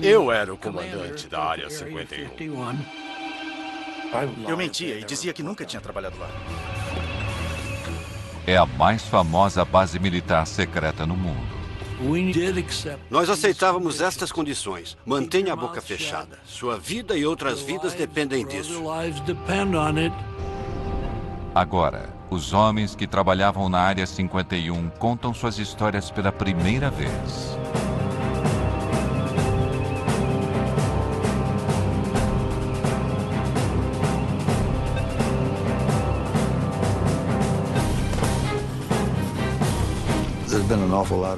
Eu era o comandante da Área 51. Eu mentia e dizia que nunca tinha trabalhado lá. É a mais famosa base militar secreta no mundo. Nós aceitávamos estas condições. Mantenha a boca fechada. Sua vida e outras vidas dependem disso. Agora, os homens que trabalhavam na Área 51 contam suas histórias pela primeira vez.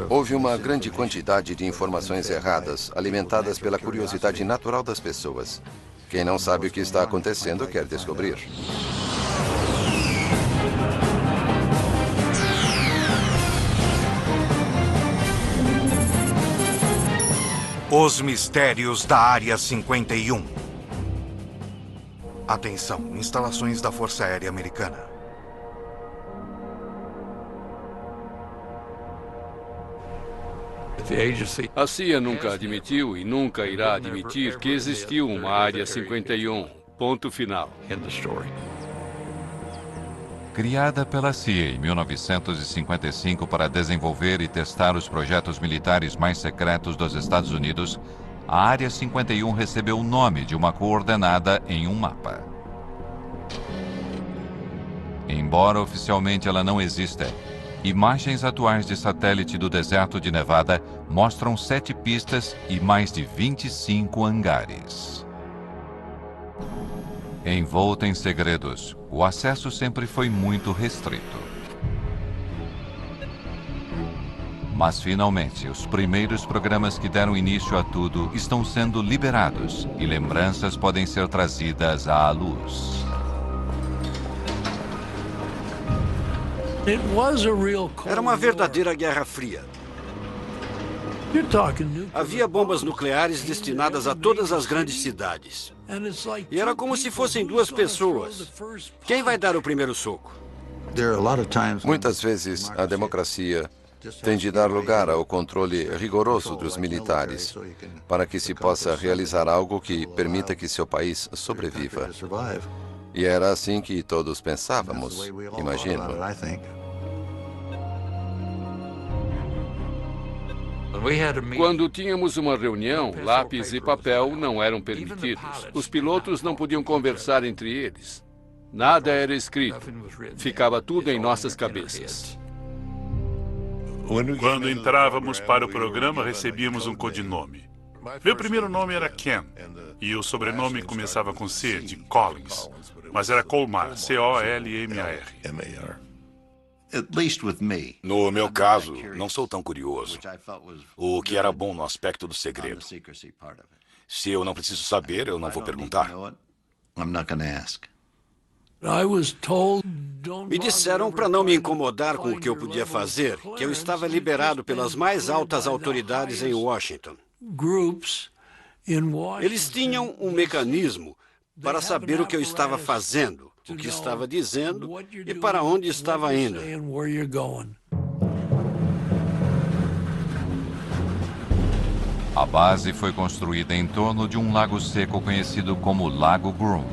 Houve uma grande quantidade de informações erradas, alimentadas pela curiosidade natural das pessoas. Quem não sabe o que está acontecendo quer descobrir. Os mistérios da Área 51. Atenção, instalações da Força Aérea Americana. A CIA nunca admitiu e nunca irá admitir que existiu uma Área 51. Ponto final. Criada pela CIA em 1955 para desenvolver e testar os projetos militares mais secretos dos Estados Unidos, a Área 51 recebeu o nome de uma coordenada em um mapa. Embora oficialmente ela não exista, imagens atuais de satélite do deserto de Nevada mostram 7 pistas e mais de 25 hangares. Envolta em segredos, o acesso sempre foi muito restrito. Mas, finalmente, os primeiros programas que deram início a tudo estão sendo liberados e lembranças podem ser trazidas à luz. Era uma verdadeira Guerra Fria. Havia bombas nucleares destinadas a todas as grandes cidades. E era como se fossem duas pessoas. Quem vai dar o primeiro soco? Muitas vezes, a democracia tem de dar lugar ao controle rigoroso dos militares para que se possa realizar algo que permita que seu país sobreviva. E era assim que todos pensávamos, imagino. Quando tínhamos uma reunião, lápis e papel não eram permitidos. Os pilotos não podiam conversar entre eles. Nada era escrito. Ficava tudo em nossas cabeças. Quando entrávamos para o programa, recebíamos um codinome. Meu primeiro nome era Ken, e o sobrenome começava com C, de Collins, mas era Colmar, C-O-L-M-A-R. No meu caso, não sou tão curioso. O que era bom no aspecto do segredo. Se eu não preciso saber, eu não vou perguntar. Me disseram para não me incomodar com o que eu podia fazer, que eu estava liberado pelas mais altas autoridades em Washington. Eles tinham um mecanismo para saber o que eu estava fazendo, o que estava dizendo e para onde estava indo. A base foi construída em torno de um lago seco conhecido como Lago Groom.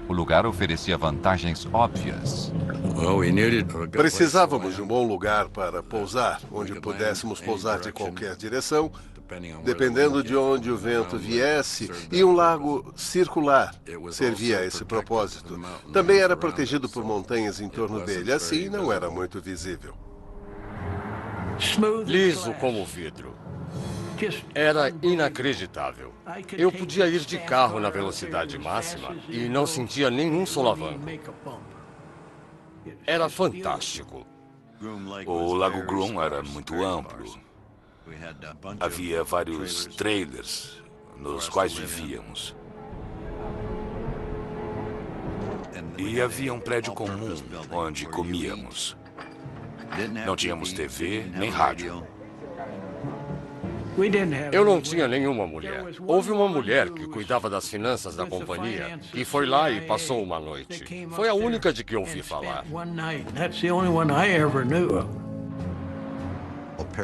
O lugar oferecia vantagens óbvias. Precisávamos de um bom lugar para pousar, onde pudéssemos pousar de qualquer direção, dependendo de onde o vento viesse, e um lago circular servia a esse propósito. Também era protegido por montanhas em torno dele, assim não era muito visível. Liso como vidro. Era inacreditável. Eu podia ir de carro na velocidade máxima e não sentia nenhum solavanco. Era fantástico. O Lago Groom era muito amplo. Havia vários trailers nos quais vivíamos. E havia um prédio comum onde comíamos. Não tínhamos TV nem rádio. Eu não tinha nenhuma mulher. Houve uma mulher que cuidava das finanças da companhia e foi lá e passou uma noite. Foi a única de que ouvi falar.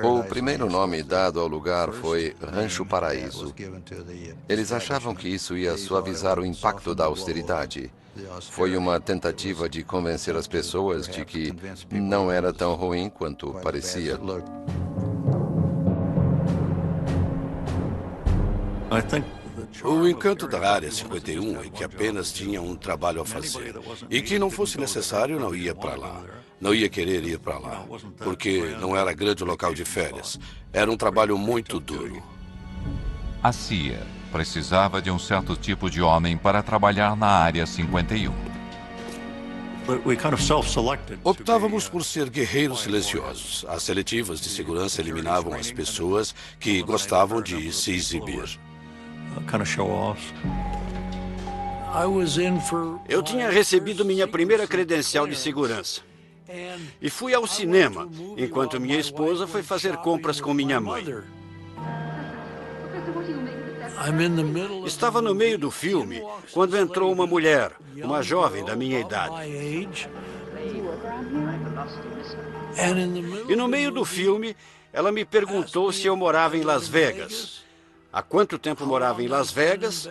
O primeiro nome dado ao lugar foi Rancho Paraíso. Eles achavam que isso ia suavizar o impacto da austeridade. Foi uma tentativa de convencer as pessoas de que não era tão ruim quanto parecia. O encanto da Área 51 é que apenas tinha um trabalho a fazer. E que não fosse necessário, não ia para lá. Não ia querer ir para lá. Porque não era grande local de férias. Era um trabalho muito duro. A CIA precisava de um certo tipo de homem para trabalhar na Área 51. Optávamos por ser guerreiros silenciosos. As seletivas de segurança eliminavam as pessoas que gostavam de se exibir. Eu tinha recebido minha primeira credencial de segurança. E fui ao cinema, enquanto minha esposa foi fazer compras com minha mãe. Estava no meio do filme quando entrou uma mulher, uma jovem da minha idade. E no meio do filme, ela me perguntou se eu morava em Las Vegas, há quanto tempo morava em Las Vegas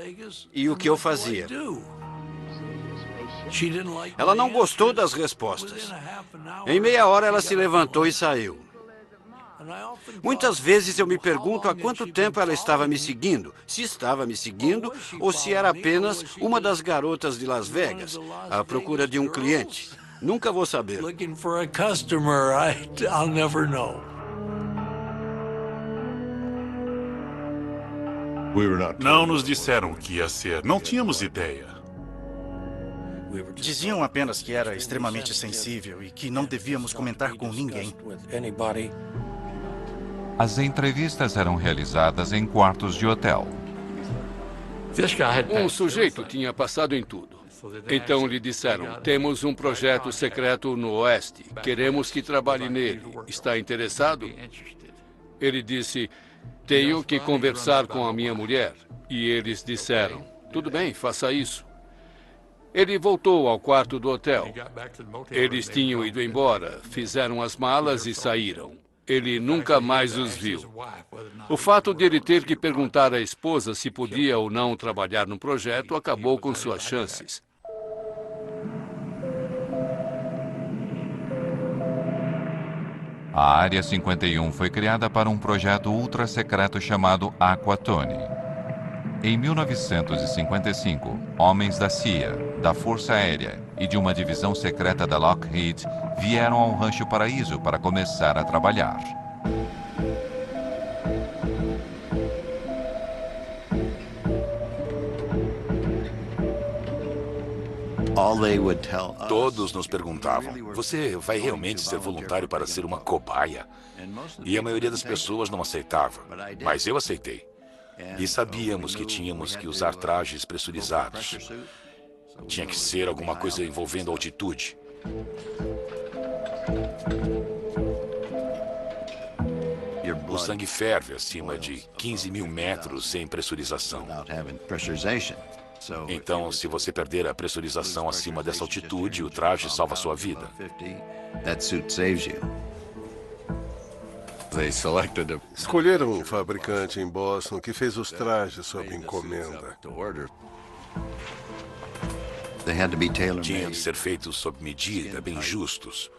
e o que eu fazia. Ela não gostou das respostas. Em meia hora, ela se levantou e saiu. Muitas vezes eu me pergunto há quanto tempo ela estava me seguindo, se estava me seguindo ou se era apenas uma das garotas de Las Vegas, à procura de um cliente. Nunca vou saber. Não nos disseram o que ia ser. Não tínhamos ideia. Diziam apenas que era extremamente sensível e que não devíamos comentar com ninguém. As entrevistas eram realizadas em quartos de hotel. Um sujeito tinha passado em tudo. Então lhe disseram, temos um projeto secreto no Oeste. Queremos que trabalhe nele. Está interessado? Ele disse, tenho que conversar com a minha mulher. E eles disseram, tudo bem, faça isso. Ele voltou ao quarto do hotel. Eles tinham ido embora, fizeram as malas e saíram. Ele nunca mais os viu. O fato de ele ter que perguntar à esposa se podia ou não trabalhar no projeto acabou com suas chances. A Área 51 foi criada para um projeto ultra-secreto chamado Aquatone. Em 1955, homens da CIA, da Força Aérea e de uma divisão secreta da Lockheed vieram ao Rancho Paraíso para começar a trabalhar. Todos nos perguntavam, você vai realmente ser voluntário para ser uma cobaia? E a maioria das pessoas não aceitava, mas eu aceitei. E sabíamos que tínhamos que usar trajes pressurizados. Tinha que ser alguma coisa envolvendo altitude. O sangue ferve acima de 15 mil metros sem pressurização. Então, se você perder a pressurização acima dessa altitude, o traje salva sua vida. Escolheram um fabricante em Boston que fez os trajes sob encomenda. Tinham de ser feitos sob medida, bem justos.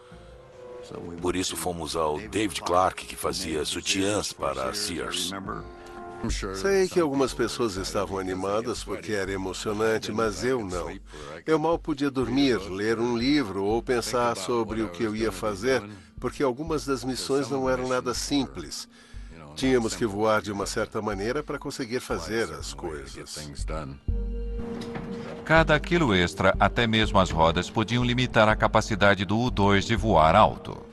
Por isso fomos ao David Clark, que fazia sutiãs para a Sears. Sei que algumas pessoas estavam animadas porque era emocionante, mas eu não. Eu mal podia dormir, ler um livro ou pensar sobre o que eu ia fazer, porque algumas das missões não eram nada simples. Tínhamos que voar de uma certa maneira para conseguir fazer as coisas. Cada quilo extra, até mesmo as rodas, podiam limitar a capacidade do U-2 de voar alto.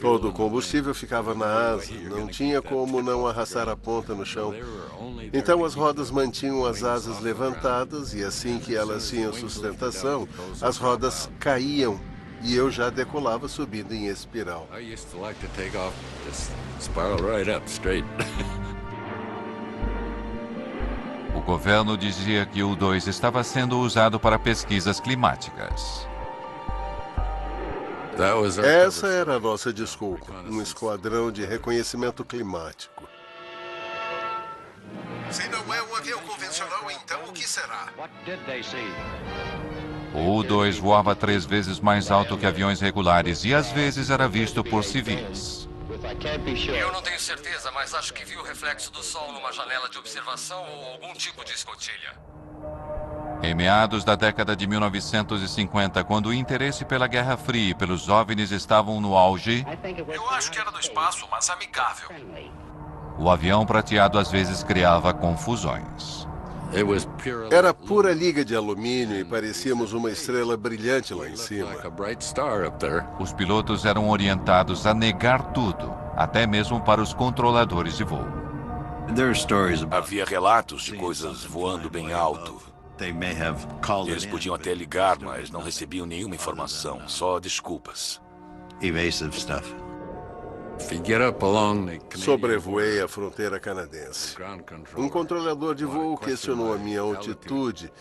Todo o combustível ficava na asa, não tinha como não arrastar a ponta no chão. Então as rodas mantinham as asas levantadas e assim que elas tinham sustentação, as rodas caíam e eu já decolava subindo em espiral. O governo dizia que o U-2 estava sendo usado para pesquisas climáticas. Essa era a nossa desculpa, um esquadrão de reconhecimento climático. Se não é um avião convencional, então o que será? O U-2 voava 3 vezes mais alto que aviões regulares e às vezes era visto por civis. Eu não tenho certeza, mas acho que vi o reflexo do sol numa janela de observação ou algum tipo de escotilha. Em meados da década de 1950, quando o interesse pela Guerra Fria e pelos OVNIs estavam no auge, Eu acho que era do espaço, mas amigável. o avião prateado às vezes criava confusões. Era pura liga de alumínio e parecíamos uma estrela brilhante lá em cima. Os pilotos eram orientados a negar tudo, até mesmo para os controladores de voo. Havia relatos de coisas voando bem alto. Eles podiam até ligar, mas não recebiam nenhuma informação, só desculpas. Sobrevoei a fronteira canadense. Um controlador de voo questionou a minha altitude.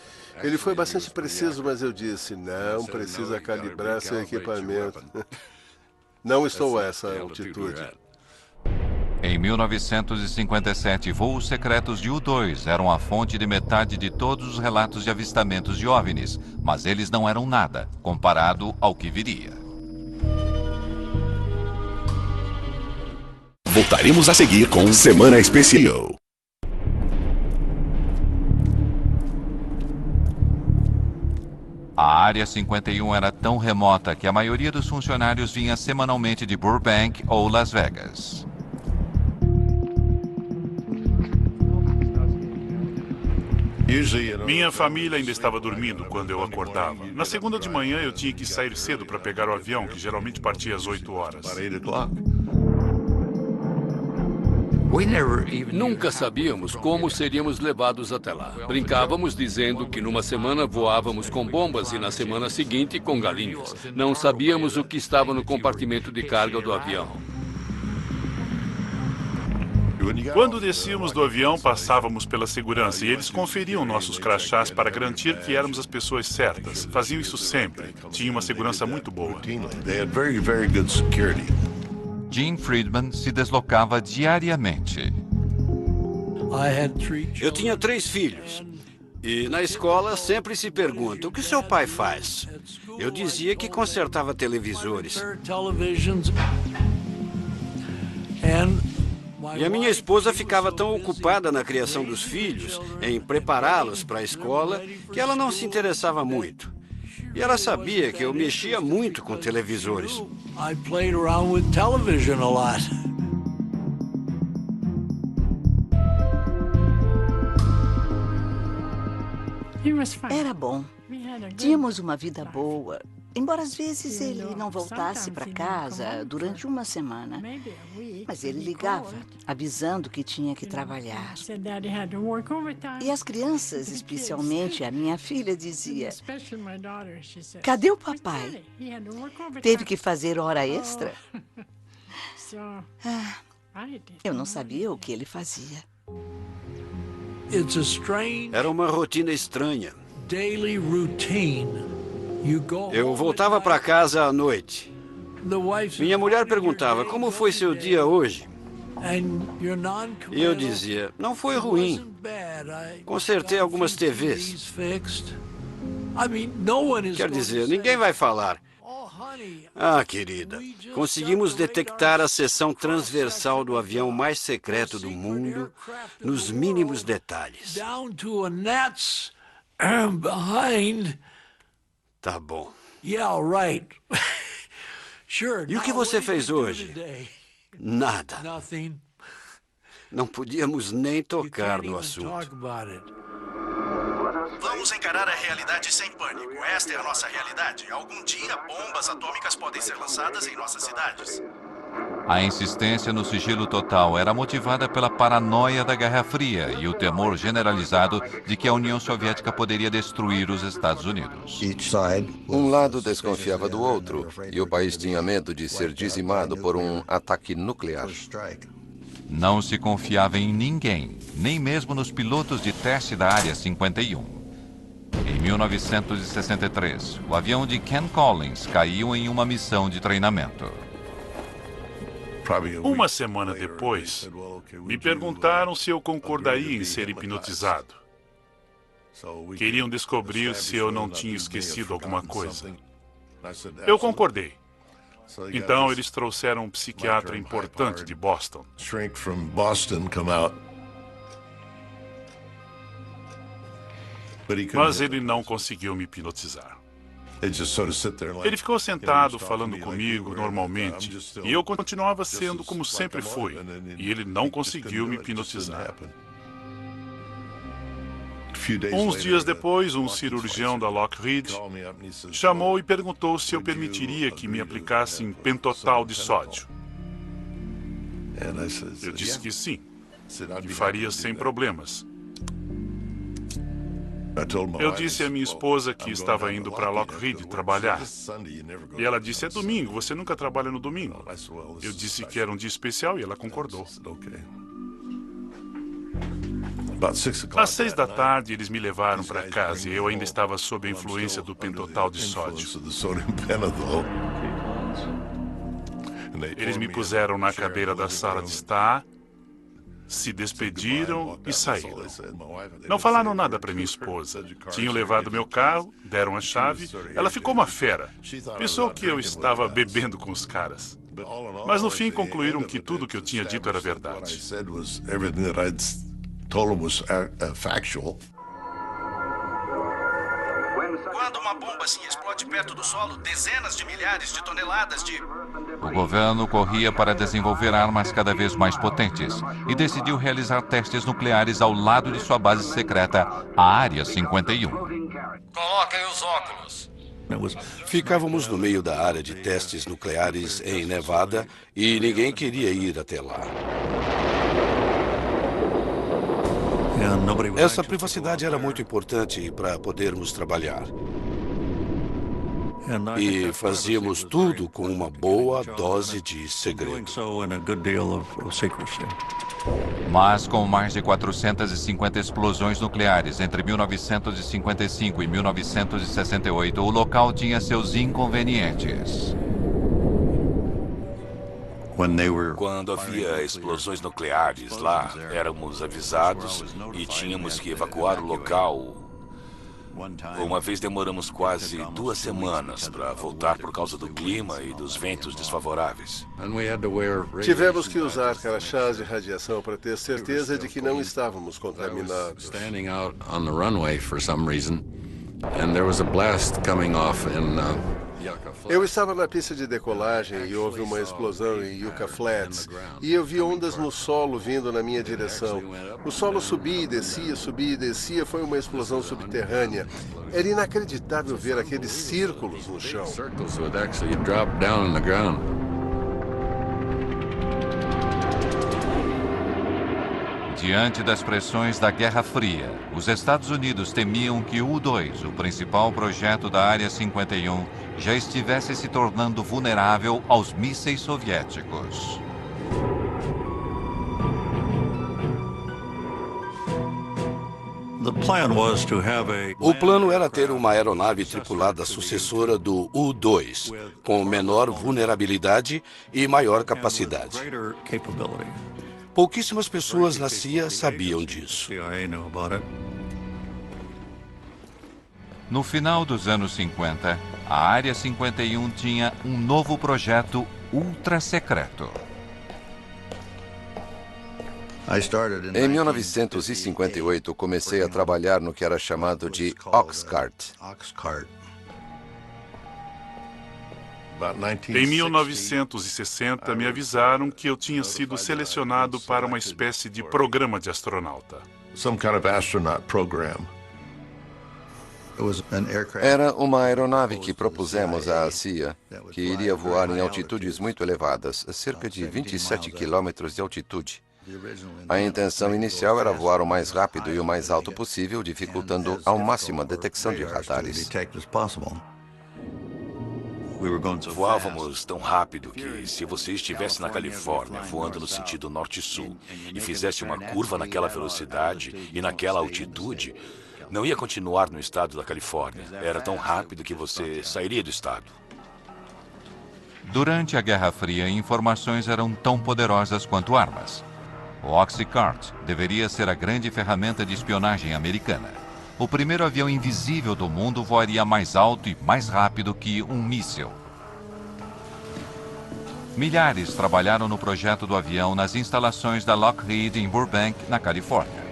Ele foi bastante preciso, mas eu disse, não precisa calibrar seu equipamento. Não estou a essa altitude. Em 1957, voos secretos de U-2 eram a fonte de metade de todos os relatos de avistamentos de OVNIs, mas eles não eram nada, comparado ao que viria. Voltaremos a seguir com Semana Especial. A Área 51 era tão remota que a maioria dos funcionários vinha semanalmente de Burbank ou Las Vegas. Minha família ainda estava dormindo quando eu acordava. Na segunda de manhã eu tinha que sair cedo para pegar o avião, que geralmente partia às 8 horas. Nunca sabíamos como seríamos levados até lá. Brincávamos dizendo que numa semana voávamos com bombas e na semana seguinte com galinhas. Não sabíamos o que estava no compartimento de carga do avião. Quando descíamos do avião, passávamos pela segurança e eles conferiam nossos crachás para garantir que éramos as pessoas certas. Faziam isso sempre. Tinha uma segurança muito boa. Jim Friedman se deslocava diariamente. Eu tinha 3 filhos. E na escola sempre se pergunta, o que seu pai faz? Eu dizia que consertava televisores. E a minha esposa ficava tão ocupada na criação dos filhos, em prepará-los para a escola, que ela não se interessava muito. E ela sabia que eu mexia muito com televisores. Era bom. Tínhamos uma vida boa. Embora às vezes ele não voltasse para casa durante uma semana. Mas ele ligava, avisando que tinha que trabalhar. E as crianças, especialmente a minha filha, dizia: cadê o papai? Teve que fazer hora extra? Eu não sabia o que ele fazia. Era uma rotina estranha. Eu voltava para casa à noite. Minha mulher perguntava, como foi seu dia hoje? E eu dizia, não foi ruim. Consertei algumas TVs. Quer dizer, ninguém vai falar. Ah, querida, conseguimos detectar a seção transversal do avião mais secreto do mundo nos mínimos detalhes. Tá bom. E o que você fez hoje? Nada. Não podíamos nem tocar no assunto. Vamos encarar a realidade sem pânico. Esta é a nossa realidade. Algum dia, bombas atômicas podem ser lançadas em nossas cidades. A insistência no sigilo total era motivada pela paranoia da Guerra Fria e o temor generalizado de que a União Soviética poderia destruir os Estados Unidos. Um lado desconfiava do outro e o país tinha medo de ser dizimado por um ataque nuclear. Não se confiava em ninguém, nem mesmo nos pilotos de teste da Área 51. Em 1963, o avião de Ken Collins caiu em uma missão de treinamento. Uma semana depois, me perguntaram se eu concordaria em ser hipnotizado. Queriam descobrir se eu não tinha esquecido alguma coisa. Eu concordei. Então eles trouxeram um psiquiatra importante de Boston. Mas ele não conseguiu me hipnotizar. Ele ficou sentado falando comigo normalmente e eu continuava sendo como sempre fui. E ele não conseguiu me hipnotizar. Uns dias depois, um cirurgião da Lockheed chamou e perguntou se eu permitiria que me aplicassem pentotal de sódio. Eu disse que sim, e faria sem problemas. Eu disse à minha esposa que estava indo para Lockheed trabalhar. E ela disse, é domingo, você nunca trabalha no domingo. Eu disse que era um dia especial e ela concordou. Às 6 da tarde, eles me levaram para casa e eu ainda estava sob a influência do pentotal de sódio. Eles me puseram na cadeira da sala de estar, se despediram e saíram. Não falaram nada para minha esposa. Tinham levado meu carro, deram a chave. Ela ficou uma fera. Pensou que eu estava bebendo com os caras. Mas no fim concluíram que tudo que eu tinha dito era verdade. Quando uma bomba assim explode perto do solo, dezenas de milhares de toneladas de... O governo corria para desenvolver armas cada vez mais potentes e decidiu realizar testes nucleares ao lado de sua base secreta, a Área 51. Coloquem os óculos. Ficávamos no meio da área de testes nucleares em Nevada e ninguém queria ir até lá. Essa privacidade era muito importante para podermos trabalhar. E fazíamos tudo com uma boa dose de segredo. Mas com mais de 450 explosões nucleares entre 1955 e 1968, o local tinha seus inconvenientes. Quando havia explosões nucleares lá, éramos avisados e tínhamos que evacuar o local. Uma vez demoramos quase 2 semanas para voltar por causa do clima e dos ventos desfavoráveis. Tivemos que usar crachás de radiação para ter certeza de que não estávamos contaminados. Eu estava na pista de decolagem e houve uma explosão em Yucca Flats. E eu vi ondas no solo vindo na minha direção. O solo subia e descia. Foi uma explosão subterrânea. Era inacreditável ver aqueles círculos no chão. Diante das pressões da Guerra Fria, os Estados Unidos temiam que o U-2, o principal projeto da Área 51, já estivesse se tornando vulnerável aos mísseis soviéticos. O plano era ter uma aeronave tripulada sucessora do U-2, com menor vulnerabilidade e maior capacidade. Pouquíssimas pessoas na CIA sabiam disso. No final dos anos 50, a Área 51 tinha um novo projeto ultra secreto. Em 1958, comecei a trabalhar no que era chamado de Oxcart. Em 1960, me avisaram que eu tinha sido selecionado para uma espécie de programa de astronauta. Era uma aeronave que propusemos à CIA, que iria voar em altitudes muito elevadas, cerca de 27 quilômetros de altitude. A intenção inicial era voar o mais rápido e o mais alto possível, dificultando ao máximo a detecção de radares. Voávamos tão rápido que, se você estivesse na Califórnia, voando no sentido norte-sul, e fizesse uma curva naquela velocidade e naquela altitude, Não ia continuar no estado da Califórnia. Era tão rápido que você sairia do estado. Durante a Guerra Fria, informações eram tão poderosas quanto armas. O Oxycart deveria ser a grande ferramenta de espionagem americana. O primeiro avião invisível do mundo voaria mais alto e mais rápido que um míssil. Milhares trabalharam no projeto do avião nas instalações da Lockheed em Burbank, na Califórnia.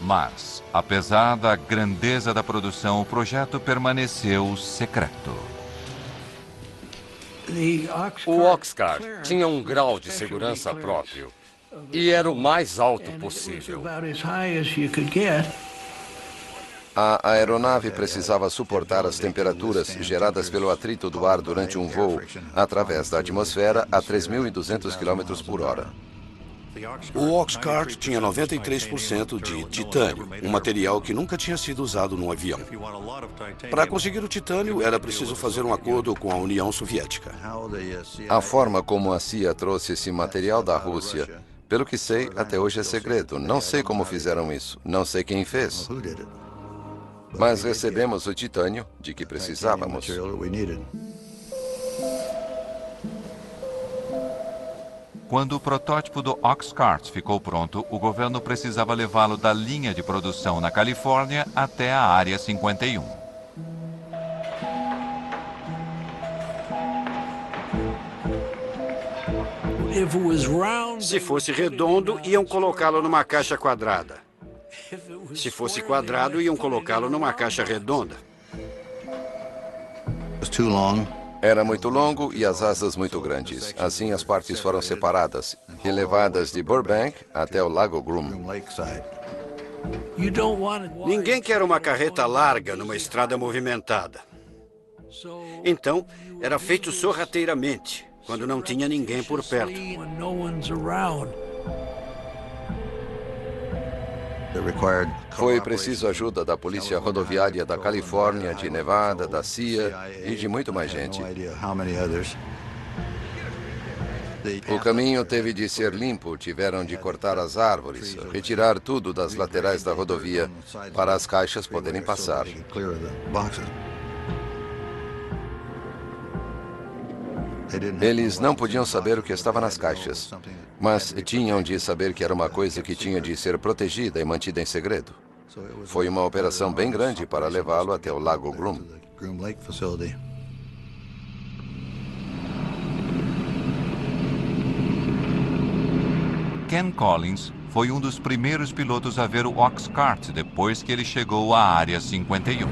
Mas, apesar da grandeza da produção, o projeto permaneceu secreto. O Oxcart tinha um grau de segurança próprio e era o mais alto possível. A aeronave precisava suportar as temperaturas geradas pelo atrito do ar durante um voo através da atmosfera a 3.200 km por hora. O Oxcart tinha 93% de titânio, um material que nunca tinha sido usado num avião. Para conseguir o titânio, era preciso fazer um acordo com a União Soviética. A forma como a CIA trouxe esse material da Rússia, pelo que sei, até hoje é segredo. Não sei como fizeram isso, não sei quem fez. Mas recebemos o titânio de que precisávamos. Quando o protótipo do Oxcart ficou pronto, o governo precisava levá-lo da linha de produção na Califórnia até a Área 51. Se fosse redondo, iam colocá-lo numa caixa quadrada. Se fosse quadrado, iam colocá-lo numa caixa redonda. Era muito longo e as asas muito grandes. Assim, as partes foram separadas e levadas de Burbank até o Lago Groom. Ninguém quer uma carreta larga numa estrada movimentada. Então, era feito sorrateiramente, quando não tinha ninguém por perto. Foi preciso ajuda da Polícia Rodoviária da Califórnia, de Nevada, da CIA e de muito mais gente. O caminho teve de ser limpo, tiveram de cortar as árvores, retirar tudo das laterais da rodovia para as caixas poderem passar. Eles não podiam saber o que estava nas caixas, mas tinham de saber que era uma coisa que tinha de ser protegida e mantida em segredo. Foi uma operação bem grande para levá-lo até o Lago Groom. Ken Collins foi um dos primeiros pilotos a ver o Oxcart depois que ele chegou à Área 51.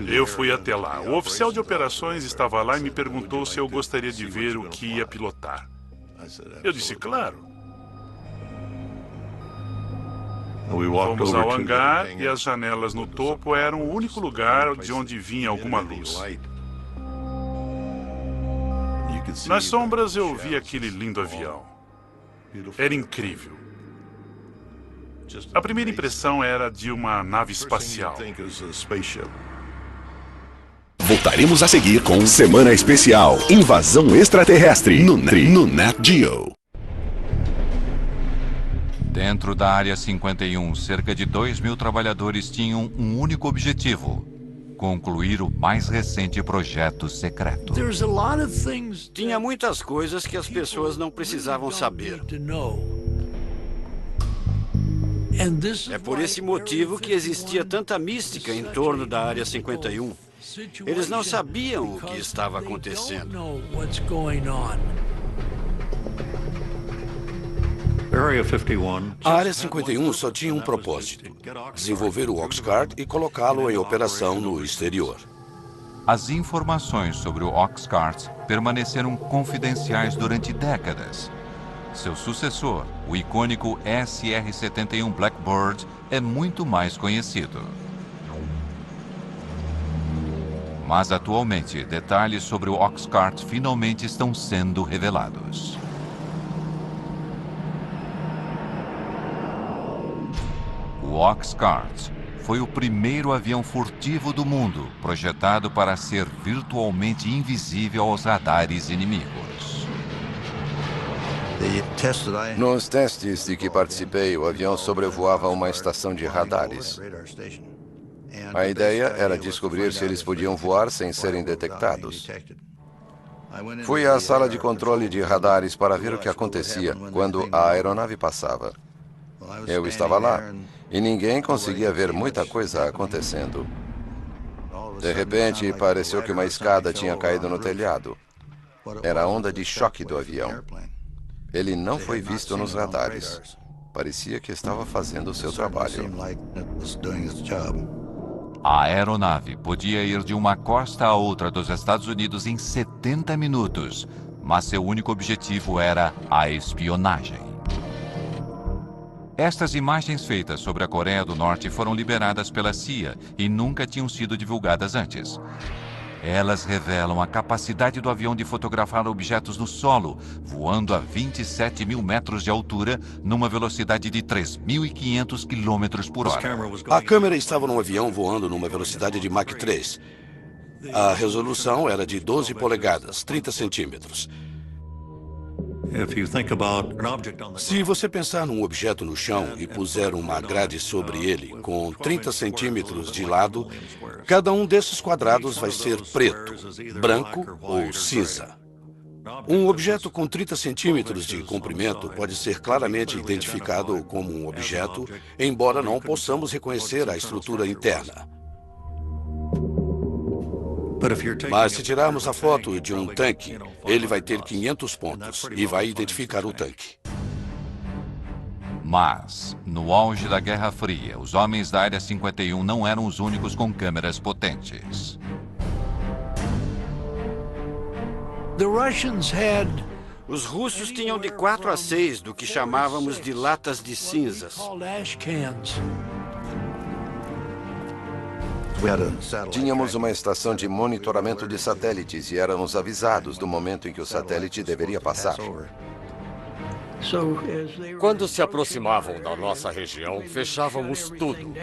Eu fui até lá. O oficial de operações estava lá e me perguntou se eu gostaria de ver o que ia pilotar. Eu disse, claro. Fomos ao hangar e as janelas no topo eram o único lugar de onde vinha alguma luz. Nas sombras eu vi aquele lindo avião. Era incrível. A primeira impressão era de uma nave espacial. Voltaremos a seguir com Semana Especial Invasão Extraterrestre no Nat Geo. Dentro da Área 51, cerca de 2.000 trabalhadores tinham um único objetivo: concluir o mais recente projeto secreto. Tinha muitas coisas que as pessoas não precisavam saber. É por esse motivo que existia tanta mística em torno da Área 51. Eles não sabiam o que estava acontecendo. A Área 51 só tinha um propósito: desenvolver o Oxcart e colocá-lo em operação no exterior. As informações sobre o Oxcart permaneceram confidenciais durante décadas. Seu sucessor, o icônico SR-71 Blackbird, é muito mais conhecido. Mas atualmente, detalhes sobre o Oxcart finalmente estão sendo revelados. O Oxcart foi o primeiro avião furtivo do mundo, projetado para ser virtualmente invisível aos radares inimigos. Nos testes de que participei, o avião sobrevoava uma estação de radares. A ideia era descobrir se eles podiam voar sem serem detectados. Fui à sala de controle de radares para ver o que acontecia quando a aeronave passava. Eu estava lá e ninguém conseguia ver muita coisa acontecendo. De repente, pareceu que uma escada tinha caído no telhado. Era a onda de choque do avião. Ele não foi visto nos radares. Parecia que estava fazendo o seu trabalho. A aeronave podia ir de uma costa a outra dos Estados Unidos em 70 minutos, mas seu único objetivo era a espionagem. Estas imagens feitas sobre a Coreia do Norte foram liberadas pela CIA e nunca tinham sido divulgadas antes. Elas revelam a capacidade do avião de fotografar objetos no solo, voando a 27 mil metros de altura, numa velocidade de 3.500 km por hora. A câmera estava num avião voando numa velocidade de Mach 3. A resolução era de 12 polegadas, 30 centímetros. Se você pensar num objeto no chão e puser uma grade sobre ele, com 30 centímetros de lado, cada um desses quadrados vai ser preto, branco ou cinza. Um objeto com 30 centímetros de comprimento pode ser claramente identificado como um objeto, embora não possamos reconhecer a estrutura interna. Mas se tirarmos a foto de um tanque, ele vai ter 500 pontos e vai identificar o tanque. Mas, no auge da Guerra Fria, os homens da Área 51 não eram os únicos com câmeras potentes. Os russos tinham de 4 a 6 do que chamávamos de latas de cinzas. Tínhamos uma estação de monitoramento de satélites e éramos avisados do momento em que o satélite deveria passar. Quando se aproximavam da nossa região, fechávamos tudo.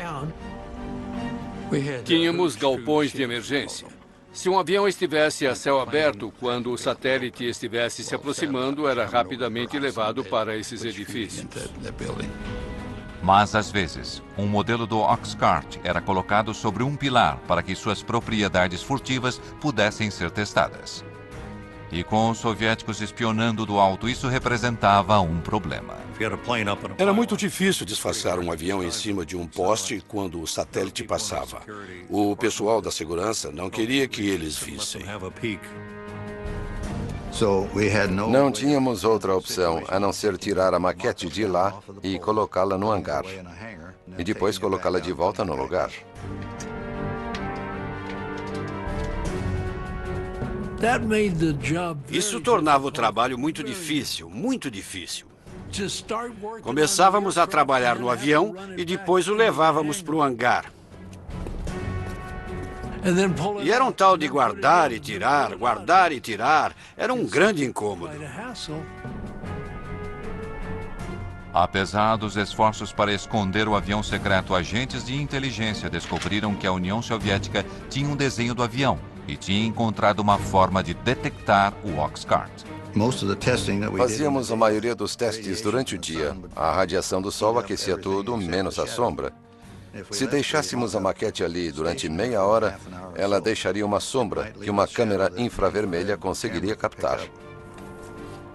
Tínhamos galpões de emergência. Se um avião estivesse a céu aberto, quando o satélite estivesse se aproximando, era rapidamente levado para esses edifícios. Mas, às vezes, um modelo do Oxcart era colocado sobre um pilar para que suas propriedades furtivas pudessem ser testadas. E com os soviéticos espionando do alto, isso representava um problema. Era muito difícil disfarçar um avião em cima de um poste quando o satélite passava. O pessoal da segurança não queria que eles vissem. Não tínhamos outra opção a não ser tirar a maquete de lá e colocá-la no hangar. E depois colocá-la de volta no lugar. Isso tornava o trabalho muito difícil, muito difícil. Começávamos a trabalhar no avião e depois o levávamos para o hangar. E era um tal de guardar e tirar, guardar e tirar. Era um grande incômodo. Apesar dos esforços para esconder o avião secreto, agentes de inteligência descobriram que a União Soviética tinha um desenho do avião e tinha encontrado uma forma de detectar o Oxcart. Fazíamos a maioria dos testes durante o dia. A radiação do sol aquecia tudo, menos a sombra. Se deixássemos a maquete ali durante meia hora, ela deixaria uma sombra que uma câmera infravermelha conseguiria captar.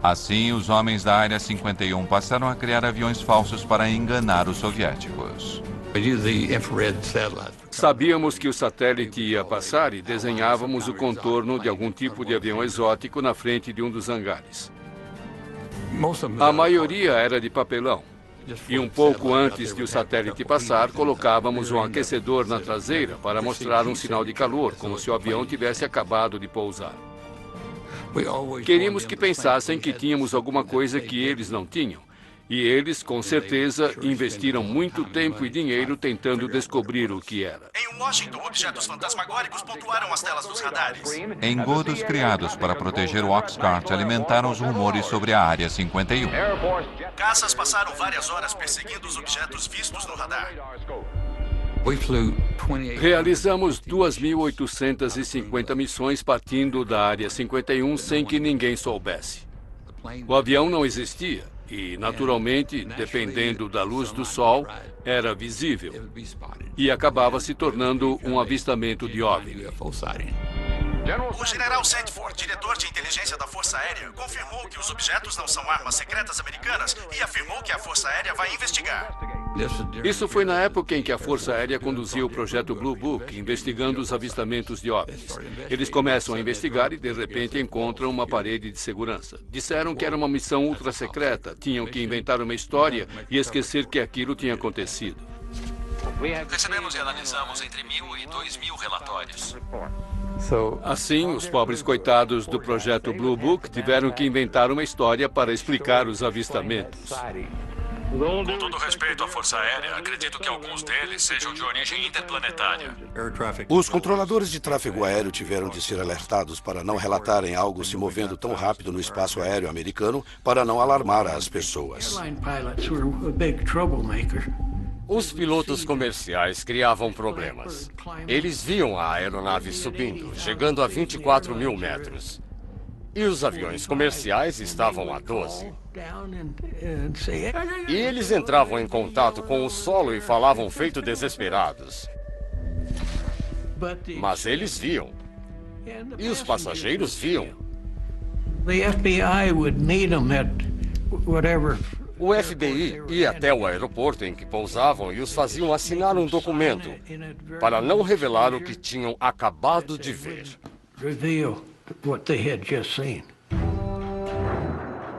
Assim, os homens da Área 51 passaram a criar aviões falsos para enganar os soviéticos. Sabíamos que o satélite ia passar e desenhávamos o contorno de algum tipo de avião exótico na frente de um dos hangares. A maioria era de papelão. E um pouco antes de o satélite passar, colocávamos um aquecedor na traseira para mostrar um sinal de calor, como se o avião tivesse acabado de pousar. Queríamos que pensassem que tínhamos alguma coisa que eles não tinham. E eles, com certeza, investiram muito tempo e dinheiro tentando descobrir o que era. Em Washington, objetos fantasmagóricos pontuaram as telas dos radares. Engodos criados para proteger o Oxcart alimentaram os rumores sobre a Área 51. Caças passaram várias horas perseguindo os objetos vistos no radar. Realizamos 2.850 missões partindo da Área 51 sem que ninguém soubesse. O avião não existia e, naturalmente, dependendo da luz do sol, era visível e acabava se tornando um avistamento de OVNI. O general Sandford, diretor de inteligência da Força Aérea, confirmou que os objetos não são armas secretas americanas e afirmou que a Força Aérea vai investigar. Isso foi na época em que a Força Aérea conduzia o projeto Blue Book, investigando os avistamentos de OVNIs. Eles começam a investigar e, de repente, encontram uma parede de segurança. Disseram que era uma missão ultra secreta, tinham que inventar uma história e esquecer que aquilo tinha acontecido. Recebemos e analisamos entre 1.000 e 2.000 relatórios. Assim, os pobres coitados do projeto Blue Book tiveram que inventar uma história para explicar os avistamentos. Com todo respeito à Força Aérea, acredito que alguns deles sejam de origem interplanetária. Os controladores de tráfego aéreo tiveram de ser alertados para não relatarem algo se movendo tão rápido no espaço aéreo americano para não alarmar as pessoas. Os pilotos comerciais criavam problemas. Eles viam a aeronave subindo, chegando a 24 mil metros. E os aviões comerciais estavam a 12. E eles entravam em contato com o solo e falavam feito desesperados. Mas eles viam. E os passageiros viam. O FBI ia até o aeroporto em que pousavam e os faziam assinar um documento para não revelar o que tinham acabado de ver.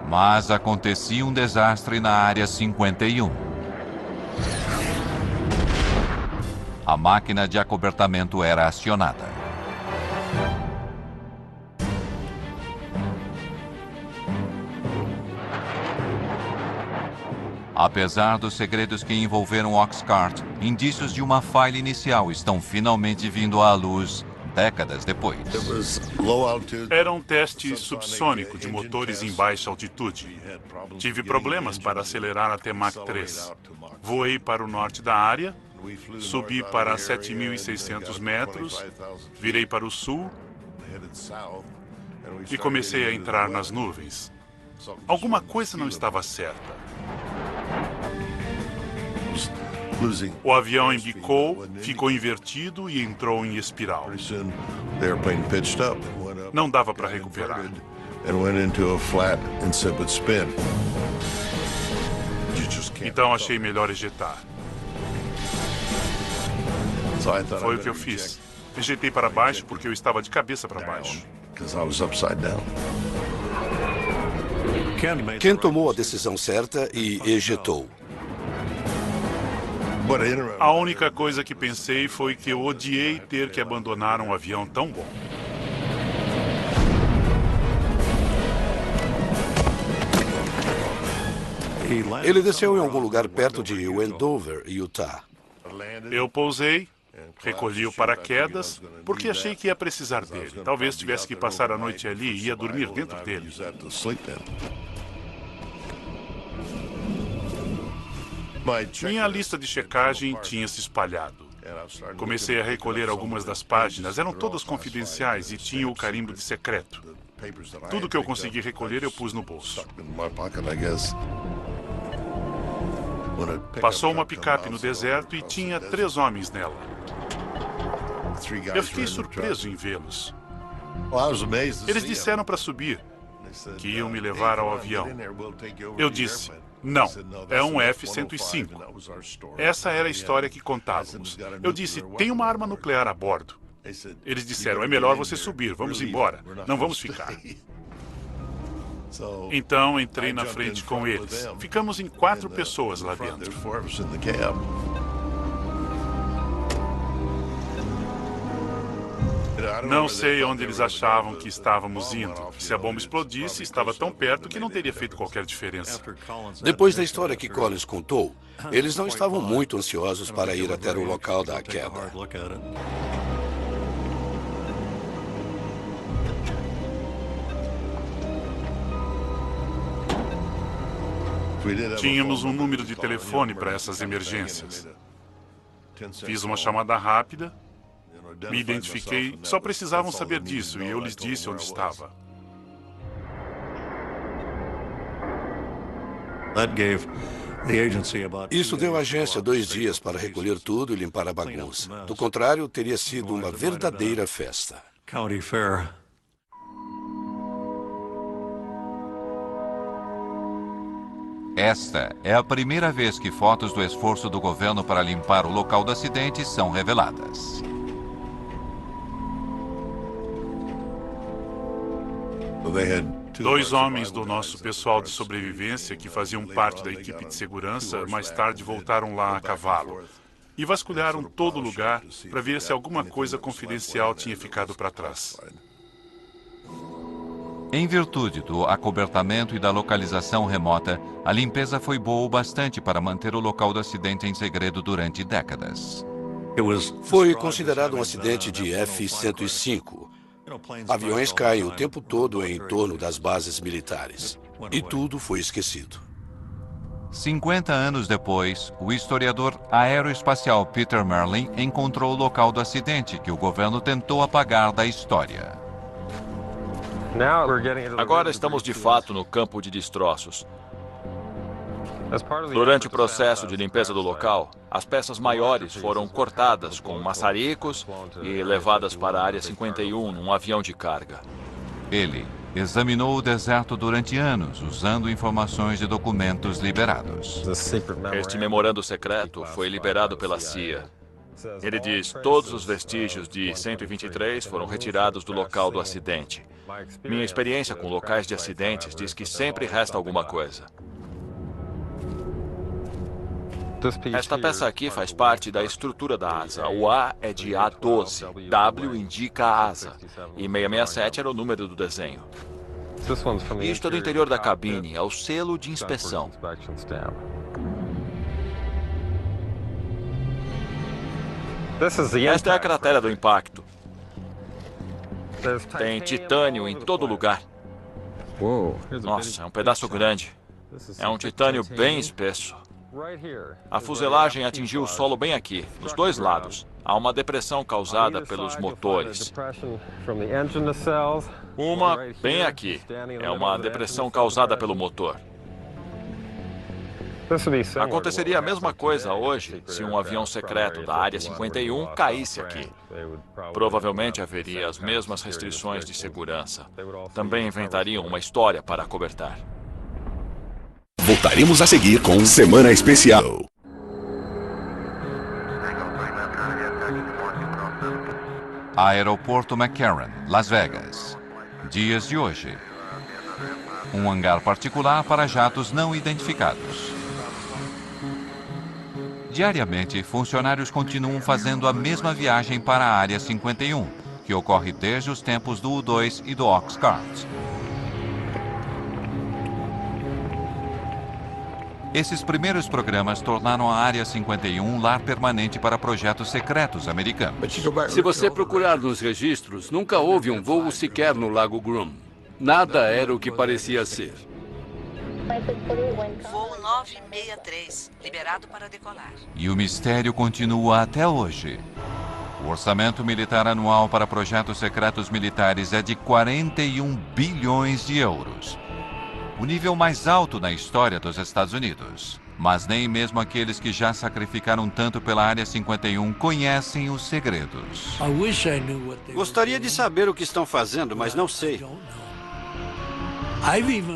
Mas acontecia um desastre na Área 51. A máquina de acobertamento era acionada. Apesar dos segredos que envolveram Oxcart, indícios de uma falha inicial estão finalmente vindo à luz décadas depois. Era um teste subsônico de motores em baixa altitude. Tive problemas para acelerar até Mach 3. Voei para o norte da área, subi para 7.600 metros, virei para o sul e comecei a entrar nas nuvens. Alguma coisa não estava certa. O avião embicou, ficou invertido e entrou em espiral. Não dava para recuperar. Então achei melhor ejetar. Foi o que eu fiz. Ejetei para baixo porque eu estava de cabeça para baixo. Ken tomou a decisão certa e ejetou. A única coisa que pensei foi que eu odiei ter que abandonar um avião tão bom. Ele desceu em algum lugar perto de Wendover, Utah. Eu pousei, recolhi o paraquedas, porque achei que ia precisar dele. Talvez tivesse que passar a noite ali e ia dormir dentro dele. Minha lista de checagem tinha se espalhado. Comecei a recolher algumas das páginas, eram todas confidenciais e tinham o carimbo de secreto. Tudo que eu consegui recolher eu pus no bolso. Passou uma picape no deserto e tinha 3 homens nela. Eu fiquei surpreso em vê-los. Eles disseram para subir, que iam me levar ao avião. Eu disse, não, é um F-105. Essa era a história que contávamos. Eu disse, tem uma arma nuclear a bordo. Eles disseram, é melhor você subir, vamos embora, não vamos ficar. Então entrei na frente com eles. Ficamos em 4 pessoas lá dentro. Não sei onde eles achavam que estávamos indo. Se a bomba explodisse, estava tão perto que não teria feito qualquer diferença. Depois da história que Collins contou, eles não estavam muito ansiosos para ir até o local da queda. Tínhamos um número de telefone para essas emergências. Fiz uma chamada rápida, me identifiquei, só precisavam saber disso e eu lhes disse onde estava. Isso deu à agência 2 dias para recolher tudo e limpar a bagunça. Do contrário, teria sido uma verdadeira festa. Esta é a primeira vez que fotos do esforço do governo para limpar o local do acidente são reveladas. Dois homens do nosso pessoal de sobrevivência que faziam parte da equipe de segurança, mais tarde voltaram lá a cavalo e vasculharam todo o lugar para ver se alguma coisa confidencial tinha ficado para trás. Em virtude do acobertamento e da localização remota, a limpeza foi boa o bastante para manter o local do acidente em segredo durante décadas. Foi considerado um acidente de F-105. Aviões caem o tempo todo em torno das bases militares. E tudo foi esquecido. 50 anos depois, o historiador aeroespacial Peter Merlin encontrou o local do acidente que o governo tentou apagar da história. Agora estamos de fato no campo de destroços. Durante o processo de limpeza do local, as peças maiores foram cortadas com maçaricos e levadas para a Área 51 num avião de carga. Ele examinou o deserto durante anos, usando informações de documentos liberados. Este memorando secreto foi liberado pela CIA. Ele diz: todos os vestígios de 123 foram retirados do local do acidente. Minha experiência com locais de acidentes diz que sempre resta alguma coisa. Esta peça aqui faz parte da estrutura da asa. O A é de A12, W indica a asa, e 667 era o número do desenho. Isto é do interior da cabine, é o selo de inspeção. Esta é a cratera do impacto. Tem titânio em todo lugar. Nossa, é um pedaço grande. É um titânio bem espesso. A fuselagem atingiu o solo bem aqui, nos 2 lados. Há uma depressão causada pelos motores. Uma bem aqui. É uma depressão causada pelo motor. Aconteceria a mesma coisa hoje se um avião secreto da Área 51 caísse aqui. Provavelmente haveria as mesmas restrições de segurança. Também inventariam uma história para acobertar. Voltaremos a seguir com Semana Especial. Aeroporto McCarran, Las Vegas. Dias de hoje. Um hangar particular para jatos não identificados. Diariamente, funcionários continuam fazendo a mesma viagem para a Área 51, que ocorre desde os tempos do U-2 e do Oxcart. Esses primeiros programas tornaram a Área 51 um lar permanente para projetos secretos americanos. Se você procurar nos registros, nunca houve um voo sequer no Lago Groom. Nada era o que parecia ser. Voo 963, liberado para decolar. E o mistério continua até hoje. O orçamento militar anual para projetos secretos militares é de 41 bilhões de euros. O nível mais alto na história dos Estados Unidos. Mas nem mesmo aqueles que já sacrificaram tanto pela Área 51 conhecem os segredos. Gostaria de saber o que estão fazendo, mas não sei.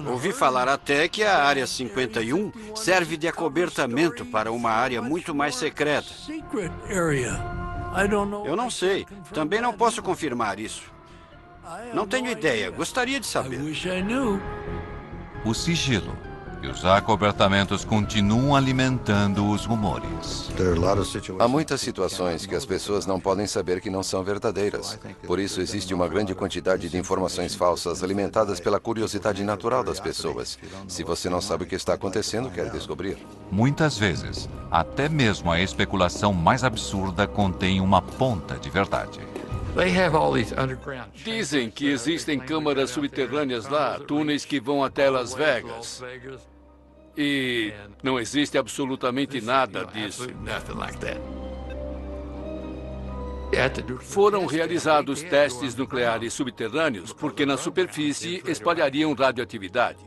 Ouvi falar até que a Área 51 serve de acobertamento para uma área muito mais secreta. Eu não sei. Também não posso confirmar isso. Não tenho ideia. Gostaria de saber. O sigilo e os acobertamentos continuam alimentando os rumores. Há muitas situações que as pessoas não podem saber que não são verdadeiras. Por isso existe uma grande quantidade de informações falsas alimentadas pela curiosidade natural das pessoas. Se você não sabe o que está acontecendo, quer descobrir. Muitas vezes, até mesmo a especulação mais absurda contém uma ponta de verdade. Dizem que existem câmaras subterrâneas lá, túneis que vão até Las Vegas. E não existe absolutamente nada disso. Foram realizados testes nucleares subterrâneos porque na superfície espalhariam radioatividade.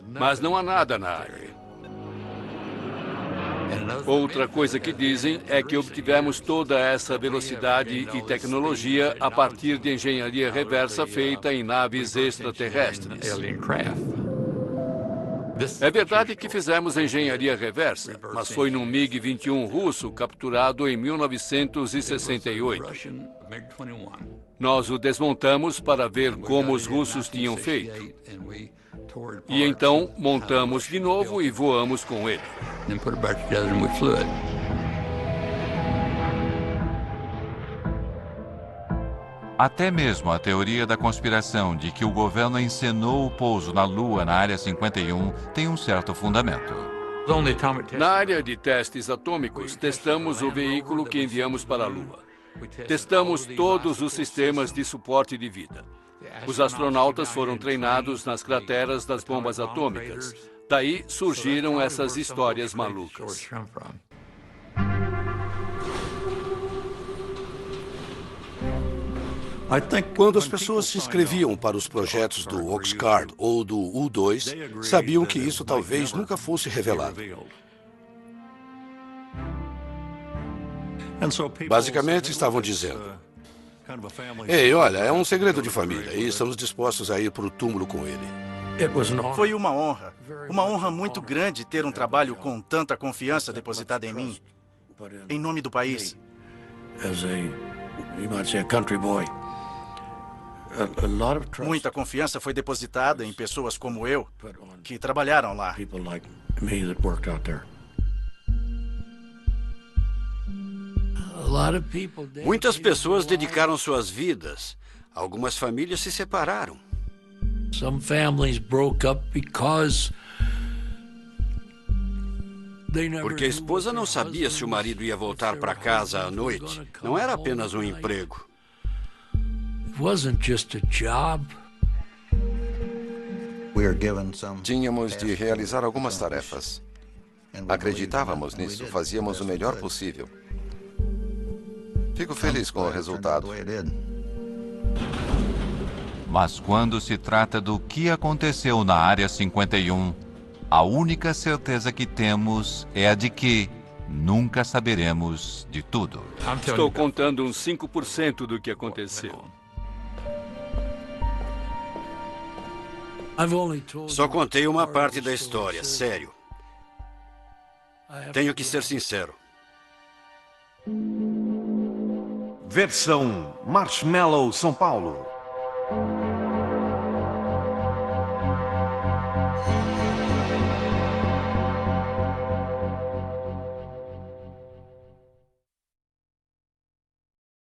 Mas não há nada na área. Outra coisa que dizem é que obtivemos toda essa velocidade e tecnologia a partir de engenharia reversa feita em naves extraterrestres. É verdade que fizemos engenharia reversa, mas foi num MiG-21 russo capturado em 1968. Nós o desmontamos para ver como os russos tinham feito. E então montamos de novo e voamos com ele. Até mesmo a teoria da conspiração de que o governo encenou o pouso na Lua na Área 51 tem um certo fundamento. Na área de testes atômicos, testamos o veículo que enviamos para a Lua. Testamos todos os sistemas de suporte de vida. Os astronautas foram treinados nas crateras das bombas atômicas. Daí surgiram essas histórias malucas. Quando as pessoas se inscreviam para os projetos do Oxcart ou do U-2, sabiam que isso talvez nunca fosse revelado. Basicamente, estavam dizendo: ei, olha, é um segredo de família e estamos dispostos a ir para o túmulo com ele. Foi uma honra muito grande ter um trabalho com tanta confiança depositada em mim, em nome do país. Muita confiança foi depositada em pessoas como eu, que trabalharam lá. Muitas pessoas dedicaram suas vidas. Algumas famílias se separaram. Porque a esposa não sabia se o marido ia voltar para casa à noite. Não era apenas um emprego. Tínhamos de realizar algumas tarefas. Acreditávamos nisso, fazíamos o melhor possível. Fico feliz com o resultado. Mas quando se trata do que aconteceu na Área 51, a única certeza que temos é a de que nunca saberemos de tudo. Estou contando uns 5% do que aconteceu. Só contei uma parte da história, sério. Tenho que ser sincero. Versão Marshmallow São Paulo.